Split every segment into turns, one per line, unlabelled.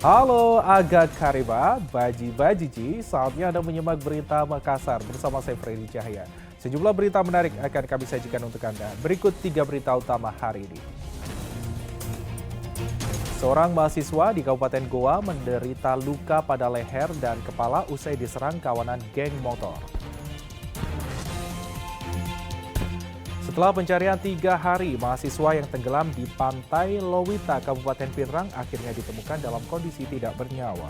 Halo Aga Kariba, Baji-Bajiji, saatnya Anda menyimak berita Makassar bersama saya Freddy Cahya. Sejumlah berita menarik akan kami sajikan untuk Anda. Berikut 3 berita utama hari ini. Seorang mahasiswa di Kabupaten Goa menderita luka pada leher dan kepala usai diserang kawanan geng motor. Setelah pencarian 3 hari, mahasiswa yang tenggelam di pantai Lowita, Kabupaten Pinrang akhirnya ditemukan dalam kondisi tidak bernyawa.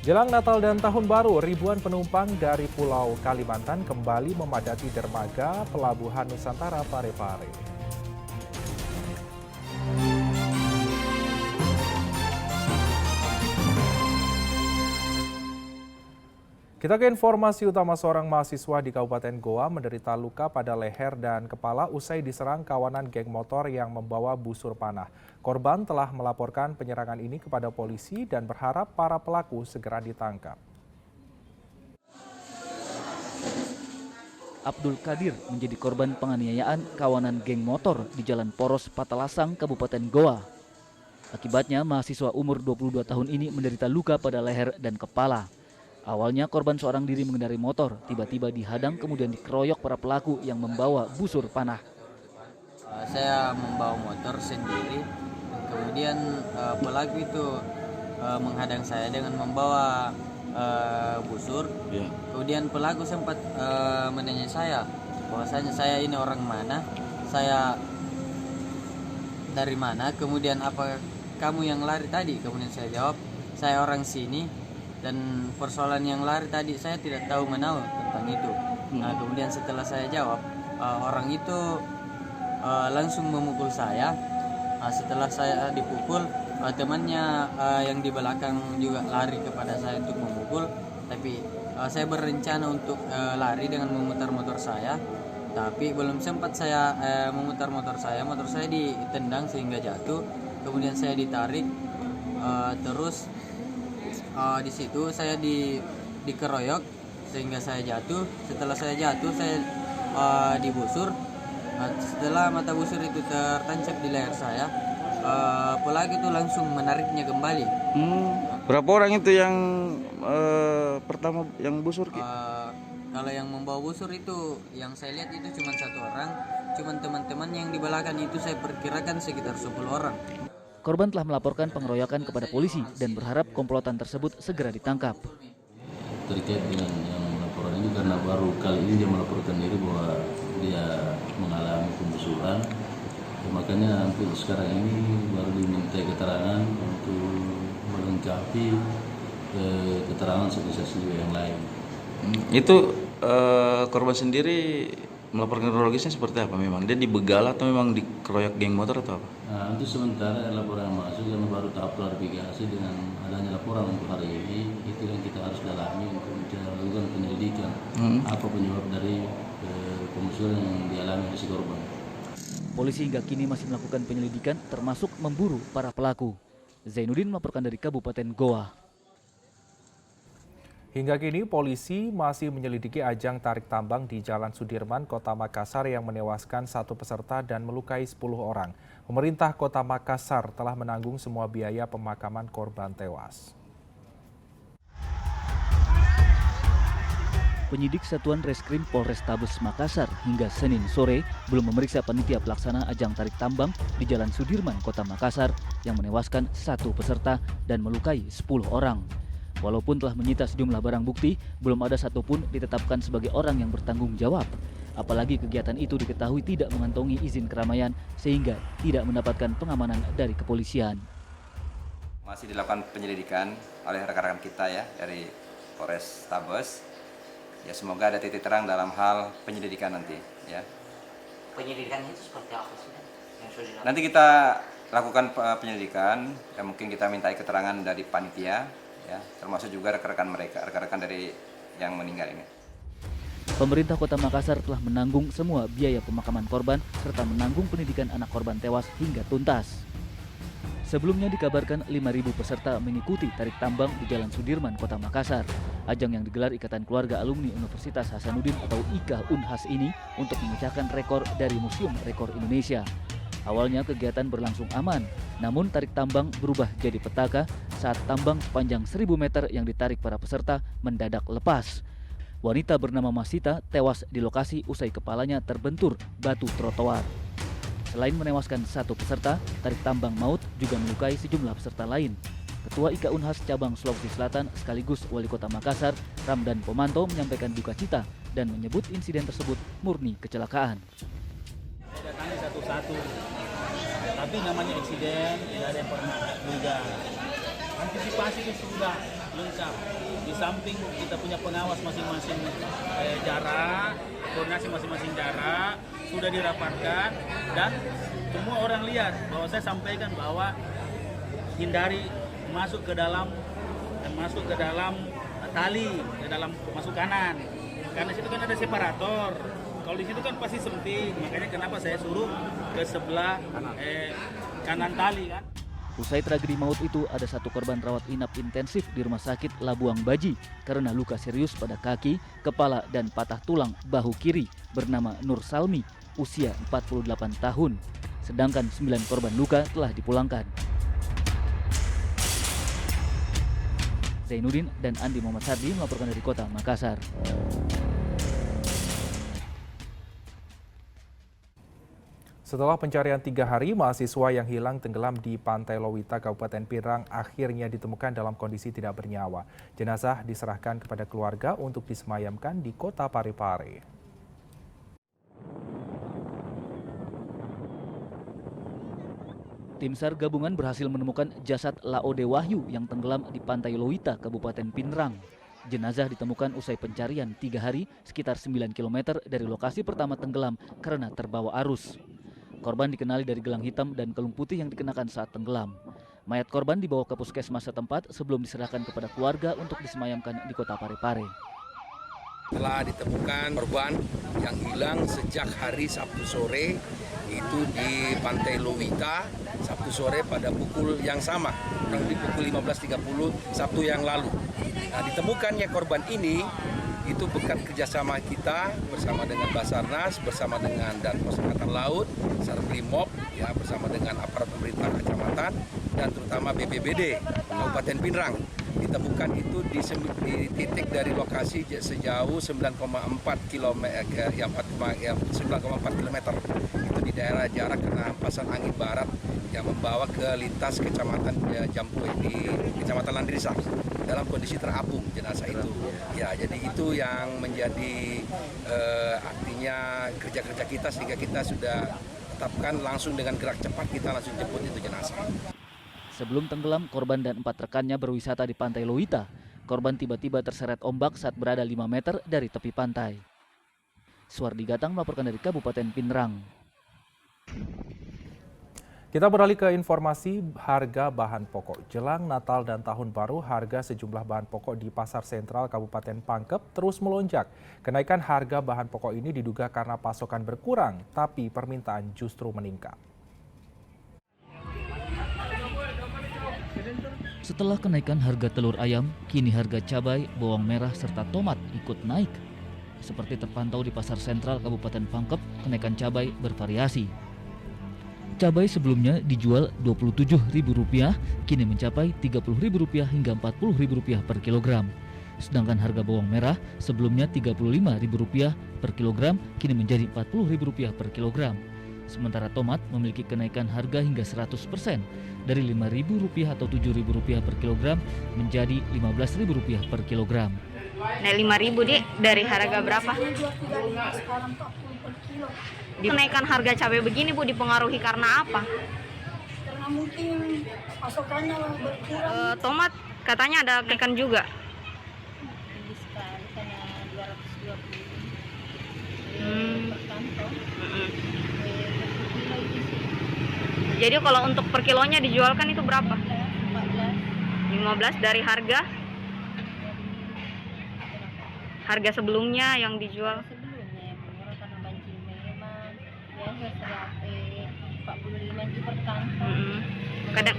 Jelang Natal dan Tahun Baru, ribuan penumpang dari Pulau Kalimantan kembali memadati dermaga Pelabuhan Nusantara Parepare. Kita ke informasi utama. Seorang mahasiswa di Kabupaten Goa menderita luka pada leher dan kepala usai diserang kawanan geng motor yang membawa busur panah. Korban telah melaporkan penyerangan ini kepada polisi dan berharap para pelaku segera ditangkap.
Abdul Qadir menjadi korban penganiayaan kawanan geng motor di Jalan Poros Patalasang, Kabupaten Goa. Akibatnya, mahasiswa umur 22 tahun ini menderita luka pada leher dan kepala. Awalnya korban seorang diri mengendarai motor, tiba-tiba dihadang kemudian dikeroyok para pelaku yang membawa busur panah.
Saya membawa motor sendiri, kemudian pelaku itu menghadang saya dengan membawa busur. Kemudian pelaku sempat menanya saya, bahwasanya saya ini orang mana, saya dari mana, kemudian apa kamu yang lari tadi? Kemudian saya jawab, saya orang sini. Dan persoalan yang lari tadi saya tidak tahu menau tentang itu. Nah, kemudian setelah saya jawab, orang itu langsung memukul saya. Setelah saya dipukul, temannya yang di belakang juga lari kepada saya untuk memukul. Tapi saya berencana untuk lari dengan memutar motor saya. Tapi belum sempat saya memutar motor saya ditendang sehingga jatuh. Kemudian saya ditarik, terus di situ saya dikeroyok sehingga saya jatuh. Setelah saya jatuh, saya dibusur. Setelah mata busur itu tertancap di leher saya, pelaku itu langsung menariknya kembali.
Berapa orang itu yang pertama yang busur?
Kalau yang membawa busur itu, yang saya lihat itu cuma 1 orang. Cuman teman-teman yang di belakang itu saya perkirakan sekitar 10 orang.
Korban telah melaporkan pengeroyokan kepada polisi dan berharap komplotan tersebut segera ditangkap.
Terkait dengan yang laporan ini karena baru kali ini dia melaporkan diri bahwa dia mengalami pembusuran, makanya untuk sekarang ini baru diminta keterangan untuk melengkapi keterangan saksi-saksi yang lain.
Itu korban sendiri melaporkan kronologisnya seperti apa? Memang dia dibegal atau memang dikeroyok geng motor atau apa?
Nah, untuk sementara laporan yang masuk karena baru tahap klarifikasi dengan adanya laporan untuk hari ini, itu yang kita harus dalami untuk melakukan penyelidikan apa penyebab dari pembusuran yang dialami oleh si korban.
Polisi hingga kini masih melakukan penyelidikan termasuk memburu para pelaku. Zainuddin melaporkan dari Kabupaten Goa.
Hingga kini polisi masih menyelidiki ajang tarik tambang di Jalan Sudirman, Kota Makassar yang menewaskan 1 peserta dan melukai 10 orang. Pemerintah Kota Makassar telah menanggung semua biaya pemakaman korban tewas.
Penyidik Satuan Reskrim Polrestabes Makassar hingga Senin sore belum memeriksa panitia pelaksana ajang tarik tambang di Jalan Sudirman, Kota Makassar yang menewaskan 1 peserta dan melukai 10 orang. Walaupun telah menyita sejumlah barang bukti, belum ada satupun ditetapkan sebagai orang yang bertanggung jawab. Apalagi kegiatan itu diketahui tidak mengantongi izin keramaian sehingga tidak mendapatkan pengamanan dari kepolisian.
Masih dilakukan penyelidikan oleh rekan-rekan kita ya dari Polrestabes. Ya semoga ada titik terang dalam hal penyelidikan nanti ya.
Penyelidikan itu seperti apa sih?
Nanti kita lakukan penyelidikan, ya mungkin kita minta keterangan dari panitia ya, termasuk juga rekan-rekan dari yang meninggal ini.
Pemerintah Kota Makassar telah menanggung semua biaya pemakaman korban serta menanggung pendidikan anak korban tewas hingga tuntas. Sebelumnya dikabarkan 5.000 peserta mengikuti tarik tambang di Jalan Sudirman, Kota Makassar. Ajang yang digelar Ikatan Keluarga Alumni Universitas Hasanuddin atau IKA Unhas ini untuk memecahkan rekor dari Museum Rekor Indonesia. Awalnya kegiatan berlangsung aman, namun tarik tambang berubah jadi petaka saat tambang sepanjang 1.000 meter yang ditarik para peserta mendadak lepas. Wanita bernama Masita tewas di lokasi usai kepalanya terbentur batu trotoar. Selain menewaskan satu peserta, tarik tambang maut juga melukai sejumlah peserta lain. Ketua IKA Unhas Cabang Sulawesi Selatan sekaligus Wali Kota Makassar, Ramdan Pomanto menyampaikan duka cita dan menyebut insiden tersebut murni kecelakaan.
Saya datangi satu-satu, tapi namanya insiden tidak ada yang pernah duga. Antisipasi itu sudah lengkap. Di samping kita punya pengawas masing-masing jarak, koordinasi masing-masing jarak sudah dirapatkan dan semua orang lihat bahwa saya sampaikan bahwa hindari masuk ke dalam tali, ke dalam masuk kanan. Karena situ kan ada separator. Kalau di situ kan pasti sempit, makanya kenapa saya suruh ke sebelah kanan tali kan.
Usai tragedi maut itu, ada satu korban rawat inap intensif di Rumah Sakit Labuang Baji karena luka serius pada kaki, kepala, dan patah tulang bahu kiri bernama Nur Salmi, usia 48 tahun. Sedangkan 9 korban luka telah dipulangkan. Zainuddin dan Andi Muhammad Sardi melaporkan dari Kota Makassar.
Setelah pencarian 3 hari, mahasiswa yang hilang tenggelam di Pantai Lowita, Kabupaten Pinrang akhirnya ditemukan dalam kondisi tidak bernyawa. Jenazah diserahkan kepada keluarga untuk disemayamkan di Kota Parepare.
Tim SAR gabungan berhasil menemukan jasad Laode Wahyu yang tenggelam di Pantai Lowita, Kabupaten Pinrang. Jenazah ditemukan usai pencarian 3 hari sekitar 9 km dari lokasi pertama tenggelam karena terbawa arus. Korban dikenali dari gelang hitam dan kalung putih yang dikenakan saat tenggelam. Mayat korban dibawa ke puskesmas setempat sebelum diserahkan kepada keluarga untuk disemayamkan di Kota Parepare.
Telah ditemukan korban yang hilang sejak hari Sabtu sore, itu di Pantai Lowita, Sabtu sore pada pukul yang sama, kurang lebih pukul 15.30 Sabtu yang lalu. Nah, ditemukannya korban ini itu berkat kerjasama kita bersama dengan Basarnas, bersama dengan dan Pos Angkatan Laut, Sarbrimob, ya, bersama dengan aparat pemerintah kecamatan dan terutama BPBD Kabupaten Pinrang. Ditemukan itu di titik dari lokasi sejauh 9,4 km, ya 9,4 km. Itu di daerah jarak kena hempasan angin barat yang membawa ke lintas kecamatan Jampueh di Kecamatan Landrisa. Dalam kondisi terapung jenazah itu. Ya, jadi itu yang menjadi artinya kerja-kerja kita sehingga kita sudah tetapkan langsung dengan gerak cepat kita langsung jemput itu jenazah.
Sebelum tenggelam, korban dan 4 rekannya berwisata di Pantai Lowita. Korban tiba-tiba terseret ombak saat berada 5 meter dari tepi pantai. Suardi Gatang melaporkan dari Kabupaten Pinrang.
Kita beralih ke informasi harga bahan pokok. Jelang Natal dan Tahun Baru, harga sejumlah bahan pokok di Pasar Sentral Kabupaten Pangkep terus melonjak. Kenaikan harga bahan pokok ini diduga karena pasokan berkurang, tapi permintaan justru meningkat.
Setelah kenaikan harga telur ayam, kini harga cabai, bawang merah, serta tomat ikut naik. Seperti terpantau di Pasar Sentral Kabupaten Pangkep, kenaikan cabai bervariasi. Cabai sebelumnya dijual Rp27.000, kini mencapai Rp30.000 hingga Rp40.000 per kilogram. Sedangkan harga bawang merah sebelumnya Rp35.000 per kilogram, kini menjadi Rp40.000 per kilogram. Sementara tomat memiliki kenaikan harga hingga 100%, dari Rp5.000 atau Rp7.000 per kilogram menjadi Rp15.000 per kilogram.
Naik 5.000 Dik, dari harga berapa? Kenaikan harga cabai begini Bu dipengaruhi karena apa?
Karena mungkin pasokannya berkurang.
Tomat katanya ada kenaikan juga.
Tinggi sekali karena 220 per kantong.
Jadi kalau untuk per kilonya dijualkan itu berapa?
15
dari harga sebelumnya yang dijual.
Sebelumnya yang murah karena banjir memang biasa 45 per kantong.
Kadang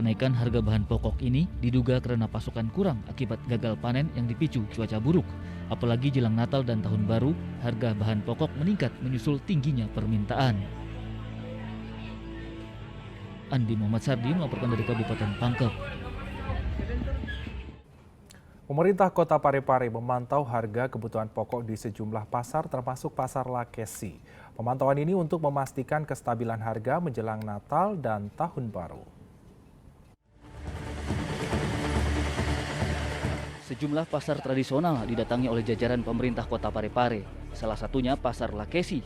Kenaikan harga bahan pokok ini diduga karena pasokan kurang akibat gagal panen yang dipicu cuaca buruk. Apalagi jelang Natal dan Tahun Baru, harga bahan pokok meningkat menyusul tingginya permintaan. Andi Muhammad Sardi melaporkan dari Kabupaten Pangkep.
Pemerintah Kota Parepare memantau harga kebutuhan pokok di sejumlah pasar termasuk Pasar Lakesi. Pemantauan ini untuk memastikan kestabilan harga menjelang Natal dan Tahun Baru.
Sejumlah pasar tradisional didatangi oleh jajaran pemerintah Kota Parepare, salah satunya Pasar Lakesi.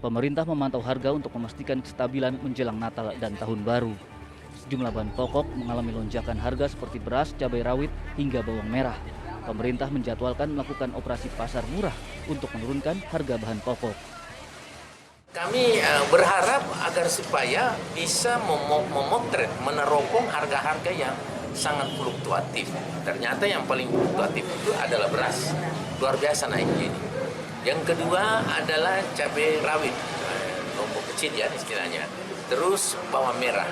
Pemerintah memantau harga untuk memastikan kestabilan menjelang Natal dan Tahun Baru. Sejumlah bahan pokok mengalami lonjakan harga seperti beras, cabai rawit, hingga bawang merah. Pemerintah menjadwalkan melakukan operasi pasar murah untuk menurunkan harga bahan pokok.
Kami berharap agar supaya bisa memotret, meneropong harga-harga yang sangat fluktuatif. Ternyata yang paling fluktuatif itu adalah beras. Luar biasa naiknya ini. Yang kedua adalah cabai rawit, lombok kecil ya istilahnya. Terus bawang merah.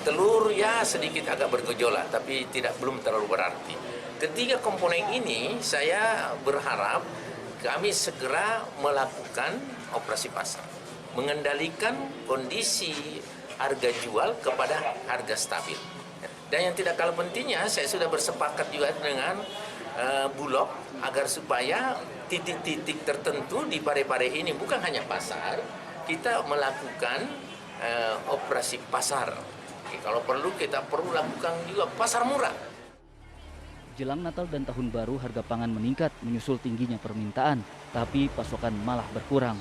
Telur ya sedikit agak bergejolak, tapi belum terlalu berarti. Ketiga komponen ini saya berharap kami segera melakukan operasi pasar, mengendalikan kondisi harga jual kepada harga stabil. Dan yang tidak kalah pentingnya, saya sudah bersepakat juga dengan Bulog agar supaya titik-titik tertentu di Parepare ini bukan hanya pasar, kita melakukan operasi pasar. Kalau perlu kita perlu lakukan juga pasar murah.
Jelang Natal dan Tahun Baru, harga pangan meningkat menyusul tingginya permintaan, tapi pasokan malah berkurang.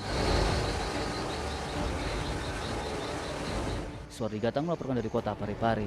Suardi Gatang melaporkan dari Kota Parepare.